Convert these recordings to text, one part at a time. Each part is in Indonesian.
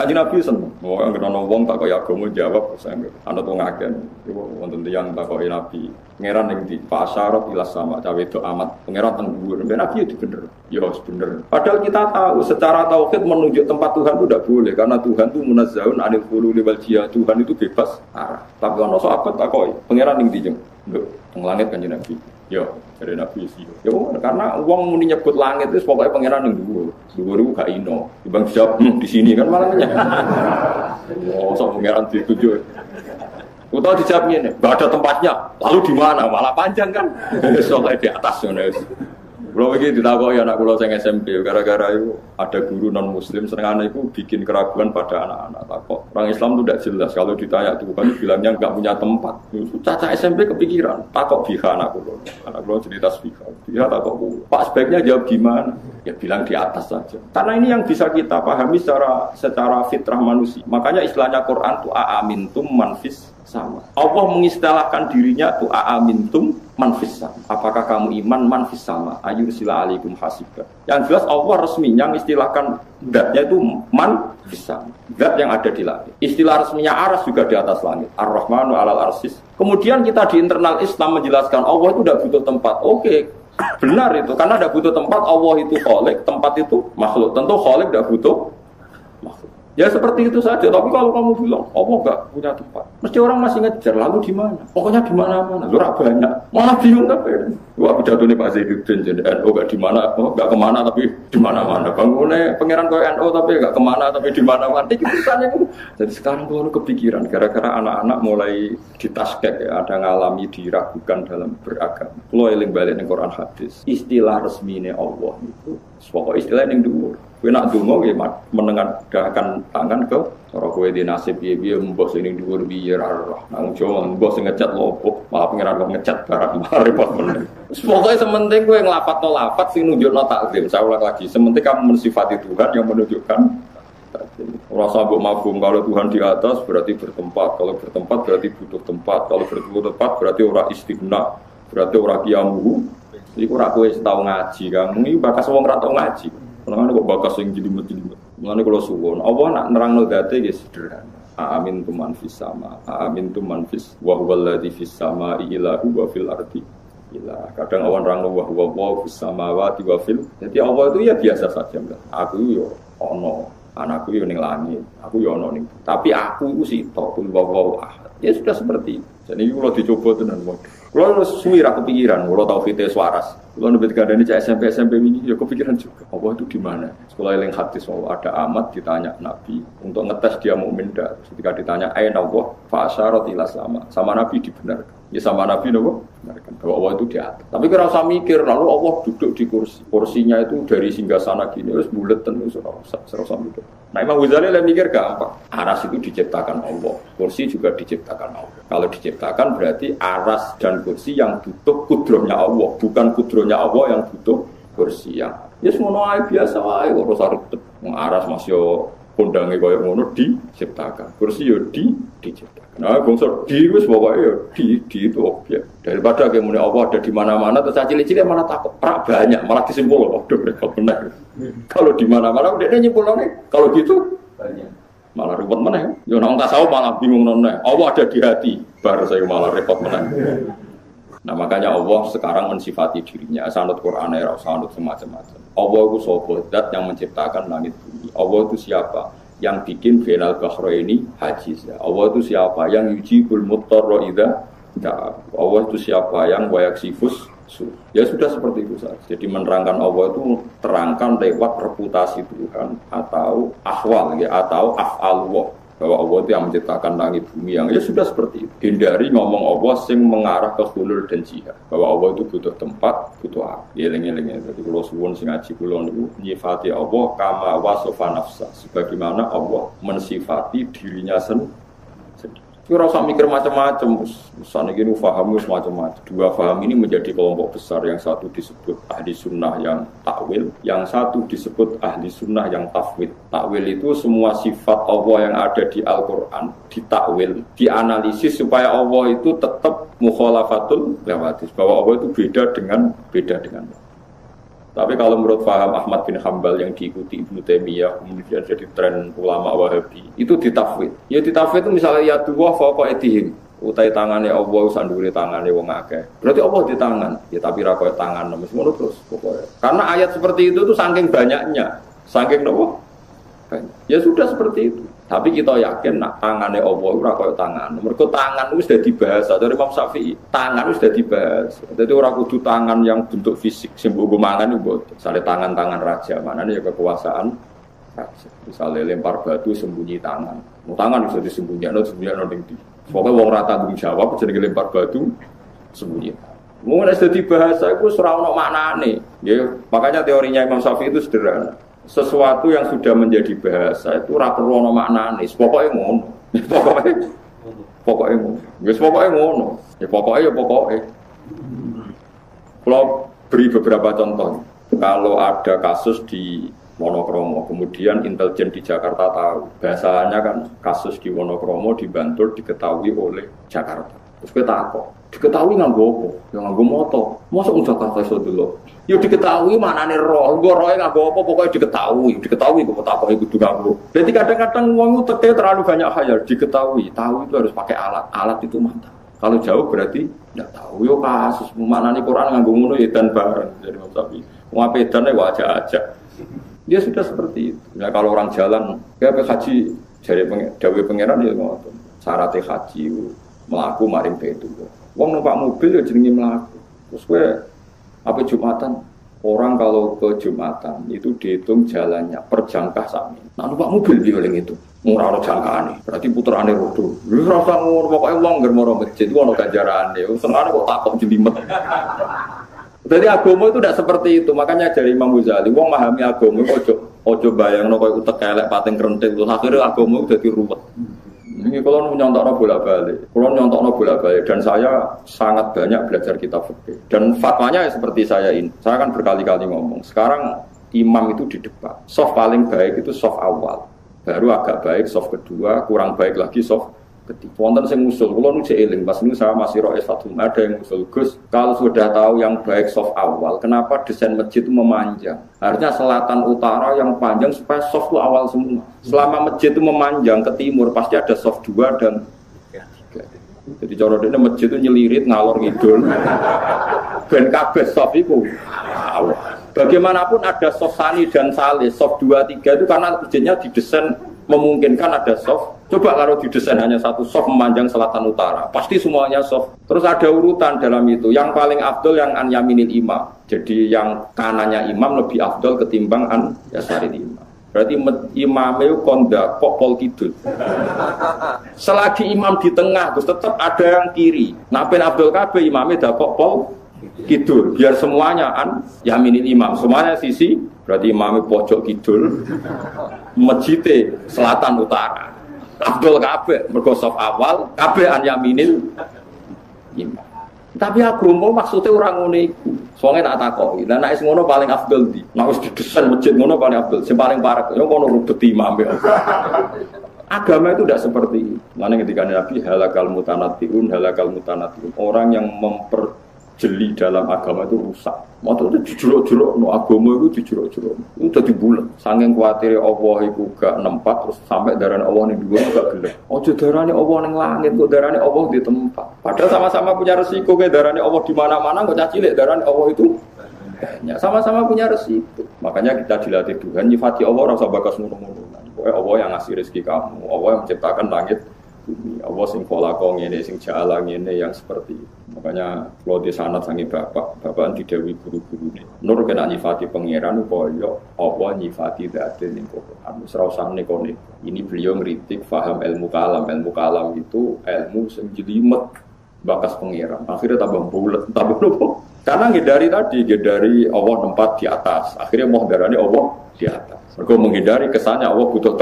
Kanjeng Nabi seneng. Wong ana wong tak kaya agama jawab sange. Ana wong akeh. Iku wonten tiyang takoki Nabi. Pangeran ning ndi? Pasyarat ila sama cawe itu amat. Pangeran teng dhuwur. Nabi itu bener. Ya bener. Padahal kita tahu secara tauhid menunjuk tempat Tuhan itu tidak boleh karena Tuhan itu munazzahun anil hululi wal jihad. Tuhan itu bebas arah. Tapi ana sahabat takoki, pangeran ning ndi, Jeng? Lho, teng langit Kanjeng Nabi. Ya, dari Nabi sih. Ya, karena uang muni nyebut langit itu pokoknya pangeran yang dulu. Dulu itu gak ino. Ibang jawab di sini kan malahnya. Oh, so pangeran dituju. Utau dijawabnya nih, gak ada tempatnya. Lalu di mana? Malah panjang kan? Soalnya di atas. Kalau begitu ditakoki anak kula sing SMP gara-gara itu ada guru non muslim senengane itu bikin keraguan pada anak-anak takok. Orang Islam itu tidak jelas kalau ditanya Tuhan bilangnya enggak punya tempat. Caca SMP kepikiran takok biha anak kula. Anak kula cerita biha. Biha takok Pak sebaiknya jawab gimana? Ya bilang di atas saja. Karena ini yang bisa kita pahami secara fitrah manusia. Makanya istilahnya Quran itu aamintum manfis sama. Allah mengistilahkan dirinya itu aamintum manfis sama. Apakah kamu iman manfis sama? Ayursila alaikum hasibah. Yang jelas Allah resminya mengistilahkan zatnya itu manfis sama. Zat yang ada di langit. Istilah resminya aras juga di atas langit. Ar-Rahmanu alal arsis. Kemudian kita di internal Islam menjelaskan Allah itu tidak butuh tempat. Oke, benar itu. Karena tidak butuh tempat. Allah itu khalik, tempat itu makhluk. Tentu khalik tidak butuh makhluk. Ya seperti itu saja. Tapi kalau kamu bilang Allah enggak punya tempat, mesti orang masih ngejar. Lalu di mana? Pokoknya di mana-mana. Luar banyak. Malah bingung tapi. Wah pidato nih Pak Zainuddin jadi NU enggak di mana? Oh enggak kemana tapi di mana-mana. Bangunnya pangeran kau NU tapi enggak kemana tapi di mana-mana. Itu kisahnya. Jadi sekarang kalau kepikiran gara-gara anak-anak mulai ditaskek ya, ada ngalami diragukan dalam beragama. Kalau eling balik ning Quran hadis, istilah resmine Allah itu pokok istilah ning dhuwur. Kowe nak donga nggih menengadahkan tangan ke cara kowe di nasib piye-piye mbok sing ning dhuwur piye ra roh. Nang Jawa mbok sing ngecat lopo, malah pangeran kok ngecat barang repot bener. Pokoke sementing kowe nglapatno lafat sing nunjukno takzim. Saya ulang lagi, sementing kamu mensifati Tuhan yang menunjukkan takzim. Ora sabuk mafhum kalau Tuhan di atas berarti bertempat, kalau bertempat berarti butuh tempat, kalau butuh tempat berarti ora istighna, berarti ora qiyamuhu. Iku ora kowe tau ngaji, kamu iki bakas wong ra tau ngaji. Karena kok bakas yang jelimet-jelimet. Mulane kula suwun, Allah nak nerangno dzate nggih sederhana. Amin tu man fis sama, amin tu man fis wa huwal ladzi fis samai ilahu wa fil ardi ilah. Kadang awan nerangno wa huwa fis samawati wa fil. Jadi Allah itu ya biasa saja. Aku yo ono, anakku yo ning langit, aku yo ono ning. Tapi aku iku sito kul wa ahad. Ya sudah seperti itu. Jadi kalau dicoba tenan wae. Kalau suwi ra kepikiran, kalau tauhid waras. Kalau nebet kadane cek SMP ini ya kepikiran juga. Allah itu di mana? Sekolah eling hadis bahwa ada amat ditanya Nabi untuk ngetes dia mukmin dak. Ketika ditanya aina Allah fa asyarat ila sama. Sama Nabi dibenarkan. Ya sama Nabi nopo benarkan bahwa Allah itu di atas. Tapi kira usah mikir lalu Allah duduk di kursi. Kursinya itu dari singgahsana gini wis buleten wis ora usah mikir. Nah Imam Ghazali lah mikir gampang. Aras itu diciptakan Allah. Kursi juga diciptakan Allah. Kalau diciptakan berarti aras dan kursi yang butuh kudrohnya Allah, bukan kudrohnya Allah yang butuh kursi yang. Ya semono ae biasa wae kok ora ribet. Wong aras masih kondange koyo ngono diciptakan. Kursi yo diciptakan. Nah, bangsa di wis pokoke yo di itu objek. Daripada kayak muni Allah ada di mana-mana terus cilik-cilik malah takut. Rak banyak malah disimpul waduh mereka benar. Kalau di mana-mana udah nyimpulane kalau gitu banyak. Malah repot meneh. Yo nang tasawuf malah bingung none. Allah ada di hati. Bar saya malah repot meneh. Nah makanya Allah sekarang mensifati dirinya sanad Quran era sanad semacam-macam. Allah itu sapa zat yang menciptakan langit bumi. Allah itu siapa? Yang bikin final bahro ini hajiz. Allah itu siapa? Yang yujibul muttarra idza da'a. Allah itu siapa? Yang wayaksifus su. Ya sudah seperti itu saja. Jadi menerangkan Allah itu terangkan lewat reputasi Tuhan atau ahwal ya atau af'alullah. Bahwa Allah itu yang menciptakan langit bumi yang ya sudah seperti itu. Hindari ngomong Allah sing mengarah ke hulul dan jihad. Bahwa Allah itu butuh tempat, butuh apa. Eling-eling. Jadi kalau suwun sing ngaji kula niku nyifati Allah kama wasofa nafsa. Sebagaimana Allah mensifati dirinya sendiri. Ora usah mikir macam-macam. Usane iki paham wis macam-macam. Dua paham ini menjadi kelompok besar. Yang satu disebut ahli sunnah yang takwil, yang satu disebut ahli sunnah yang tafwid. Takwil itu semua sifat Allah yang ada di Al-Qur'an ditakwil, dianalisis supaya Allah itu tetap mukhalafatul lawatis, bahwa Allah itu beda dengan Allah. Tapi kalau menurut paham Ahmad bin Hambal yang diikuti Ibnu Taimiyah kemudian jadi tren ulama Wahabi, itu ditafwid. Ya ditafwid itu misalnya ya dua fauqa aydihim, utai tangane Allah sandure tangane wong akeh. Berarti Allah di tangan. Ya tapi ra koyo tangan mesti ngono terus pokoknya. Karena ayat seperti itu tuh saking banyaknya, saking nopo? Banyak. Ya sudah seperti itu. Tapi kita yakin nak tangane Allah ora koyo tangan. Mergo tangan itu sudah dibahas dari Imam Syafi'i. Tangan itu sudah dibahas. Jadi ora kudu tangan yang bentuk fisik sing mbok mangan iku. Misale tangan-tangan raja, manane ya kekuasaan raja. Misale lempar batu sembunyi tangan. Mau tangan bisa disembunyikan ning ndi. Pokoke wong ora tanggung jawab jenenge lempar batu sembunyi. Mun wis dadi bahasa iku ora ono maknane. Nggih, makanya teorinya Imam Syafi'i itu sederhana. Sesuatu yang sudah menjadi bahasa itu ora perlu ana maknane, pokoke ngono. Pokoke ngono. Wis pokoke ngono. Ya pokoke. Kalau beri beberapa contoh. Kalau ada kasus di Wonokromo, kemudian intelijen di Jakarta tahu, bahasanya kan kasus di Wonokromo di Bantul diketahui oleh Jakarta. Terus kita takut, diketahui nganggo apa? Ya nganggo moto. Mosok wong Jakarta iso delok. Ya diketahui manane roh, nggo roe nganggo apa pokoknya diketahui kok takoki kudu nganggo. Jadi kadang-kadang wong teke terlalu banyak khayal, diketahui, tahu itu harus pakai alat. Alat itu mantap. Kalau jauh berarti enggak tahu. Yo kasus manane Quran nganggo ngono ya dan bareng. Jadi tapi wong apedane wajah aja. Dia sudah seperti itu. Ya kalau orang jalan, ya ke haji jare dawuh pangeran ya ngoten. Syaratnya haji melaku maring itu. Wong numpak mobil ya jenenge melaku. Terus kowe apa Jumatan? Orang kalau ke Jumatan itu dihitung jalannya per jangkah sami. Nah numpak mobil piye itu? Ora ono jangkaane. Berarti puterane rodo. Wis ora usah ngono pokoke wong ngger maro masjid ku ono ganjarane. Senengane kok takok jelimet. Jadi agama itu tidak seperti itu. Makanya dari Imam Ghazali, wong memahami agama ojo bayangno koyo utek elek pating krenting terus akhirnya agama itu jadi ruwet. Ini kalau nyontokno bolak-balik dan saya sangat banyak belajar kitab fikih. Dan fatwanya ya seperti saya ini. Saya kan berkali-kali ngomong. Sekarang imam itu di depan. Soft paling baik itu soft awal. Baru agak baik soft kedua, kurang baik lagi soft ketiga. Wonten sing ngusul, kula nu eling pas niku saya masih roes Fathul ada yang ngusul Gus. Kalau sudah tahu yang baik soft awal, kenapa desain masjid itu memanjang? Harusnya selatan utara yang panjang supaya soft itu awal semua. Selama masjid itu memanjang ke timur, pasti ada soft 2 dan 3. Jadi cara dene masjid itu nyelirit ngalor ngidul. Ben kabeh soft itu awal. Bagaimanapun ada soft sani dan salis, soft 2, 3 itu karena masjidnya didesain memungkinkan ada soft. Coba kalau didesain hanya satu soft memanjang selatan utara, pasti semuanya soft. Terus ada urutan dalam itu. Yang paling afdol yang an yaminil imam. Jadi yang kanannya imam lebih afdol ketimbang an yasarin imam. Berarti imamnya kondak kok pol kidul. Selagi imam di tengah, terus tetap ada yang kiri. Nah, pen afdol kabeh imamnya dak kok pol kidul. Biar semuanya an yaminil imam. Semuanya sisi. Berarti imamnya pojok kidul. Masjidnya selatan utara. Abdul kabeh mergo saf awal kabeh an yaminil imam. Tapi agama maksudnya orang ngono iku. Soale tak takoki. Lah nek ngono paling afdal ndi? Nek wis didesain masjid ngono paling afdal. Sing paling parek yo ngono rubet imam. Agama itu tidak seperti itu. Mana ketika Nabi halakal mutanattiun. Orang yang memperjeli dalam agama itu rusak. Maksudnya dijuruk-juruk, no agama itu dijuruk-juruk. Itu jadi bulat. Saking khawatir Allah itu gak nempat, terus sampai darahnya Allah yang dua gak gelap. Ojo darahnya Allah yang langit, kok darahnya Allah di tempat. Padahal sama-sama punya resiko, kayak darahnya Allah di mana-mana, kok cacilik darahnya Allah itu banyak. Sama-sama punya resiko. Makanya kita dilatih Tuhan, nyifati Allah, rasa bakas ngono-ngono. Pokoknya Allah yang ngasih rezeki kamu, Allah yang menciptakan langit, bumi. Allah sing kolakong ini, sing jalang ini, yang seperti itu. Makanya kalau di sanad sangi bapak didewi guru-guru ini. Nur kena nyifati pangeran koyo apa nyifati date ning Quran. Serausan neko. Ini beliau ngritik paham ilmu kalam. Ilmu kalam itu ilmu sing jelimet bakas pangeran. Akhirnya tambah bulet, tambah nopo. Karena ngedari Allah tempat di atas. Akhirnya mau darani Allah di atas. Mergo menghindari kesannya Allah butuh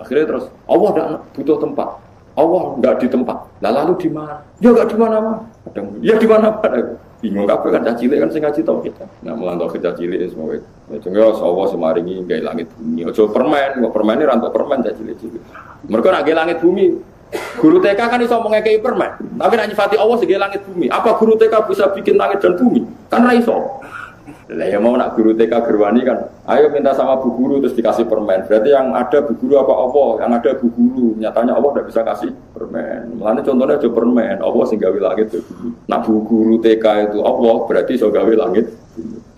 akhirnya terus Allah tidak butuh tempat. Allah enggak di tempat. Lalu di mana? Ya enggak di mana-mana. Ya di mana-mana. Bingung kabeh kan cacile kan sing ngaji tau kita. Nah, melantau cacile semua. Ya jenenge Allah semaringi gawe langit bumi. Aja permen, kok permene ra entuk permen cacile-cile. Mergo nek gawe langit bumi, guru TK kan iso ngekeki permen. Tapi nek nyifati Allah sing gawe langit bumi. Apa guru TK bisa bikin langit dan bumi? Kan ra iso. Lah ya mau nak guru TK gerwani kan, ayo minta sama bu guru terus dikasih permen. Berarti yang ada bu guru apa Allah? Yang ada bu guru. Nyatanya Allah tidak bisa kasih permen. Mulanya contohnya aja permen. Allah sing gawe langit itu. Nah bu guru TK itu Allah berarti so gawe langit.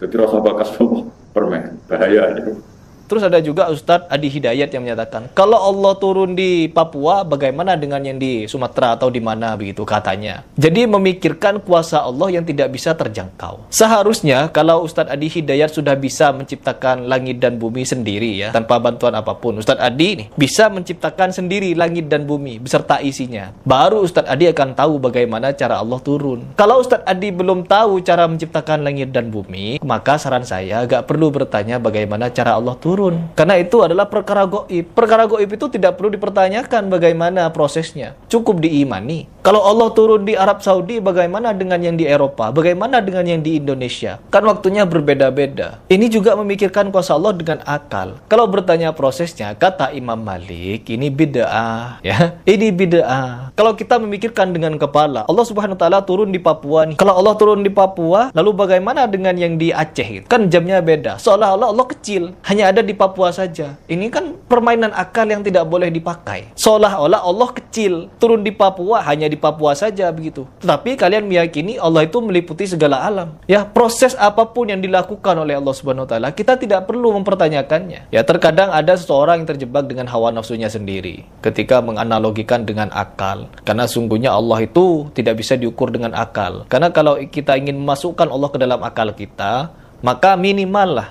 Jadi rasa bakas apa? Permen. Bahaya itu. Terus ada juga Ustadz Adi Hidayat yang menyatakan, kalau Allah turun di Papua, bagaimana dengan yang di Sumatera atau di mana begitu katanya. Jadi memikirkan kuasa Allah yang tidak bisa terjangkau. Seharusnya kalau Ustadz Adi Hidayat sudah bisa menciptakan langit dan bumi sendiri ya, tanpa bantuan apapun. Ustadz Adi nih bisa menciptakan sendiri langit dan bumi beserta isinya. Baru Ustadz Adi akan tahu bagaimana cara Allah turun. Kalau Ustadz Adi belum tahu cara menciptakan langit dan bumi, maka saran saya gak perlu bertanya bagaimana cara Allah turun. Karena itu adalah perkara gaib. Perkara gaib itu tidak perlu dipertanyakan bagaimana prosesnya. Cukup diimani. Kalau Allah turun di Arab Saudi, bagaimana dengan yang di Eropa? Bagaimana dengan yang di Indonesia? Kan waktunya berbeda-beda. Ini juga memikirkan kuasa Allah dengan akal. Kalau bertanya prosesnya, kata Imam Malik, ini bid'ah. Ya, ini bid'ah. Kalau kita memikirkan dengan kepala, Allah Subhanahu wa Ta'ala turun di Papua nih. Kalau Allah turun di Papua, lalu bagaimana dengan yang di Aceh? Kan jamnya beda. Seolah-olah Allah kecil, hanya ada di Papua saja. Ini kan permainan akal yang tidak boleh dipakai. Seolah-olah Allah kecil, turun di Papua, hanya di Papua saja begitu. Tetapi kalian meyakini Allah itu meliputi segala alam. Ya, proses apapun yang dilakukan oleh Allah Subhanahu wa Ta'ala, kita tidak perlu mempertanyakannya. Ya, terkadang ada seseorang yang terjebak dengan hawa nafsunya sendiri ketika menganalogikan dengan akal. Karena sungguhnya Allah itu tidak bisa diukur dengan akal. Karena kalau kita ingin memasukkan Allah ke dalam akal kita, maka minimal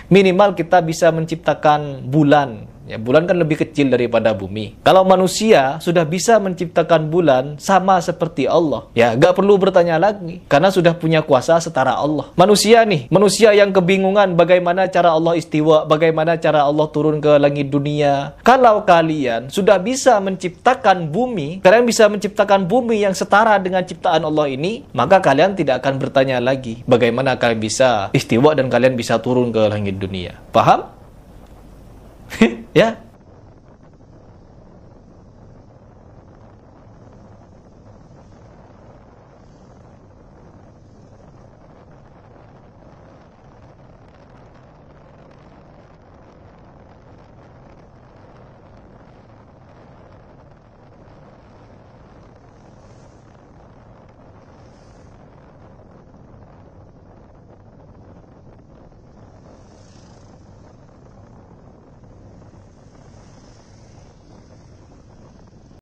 kita bisa menciptakan bulan. Ya, bulan kan lebih kecil daripada bumi. Kalau manusia sudah bisa menciptakan bulan sama seperti Allah, ya gak perlu bertanya lagi, karena sudah punya kuasa setara Allah. Manusia yang kebingungan bagaimana cara Allah istiwa, bagaimana cara Allah turun ke langit dunia. Kalau kalian sudah bisa menciptakan bumi, kalian bisa menciptakan bumi yang setara dengan ciptaan Allah ini, maka kalian tidak akan bertanya lagi bagaimana kalian bisa istiwa dan kalian bisa turun ke langit dunia. Paham? Ya,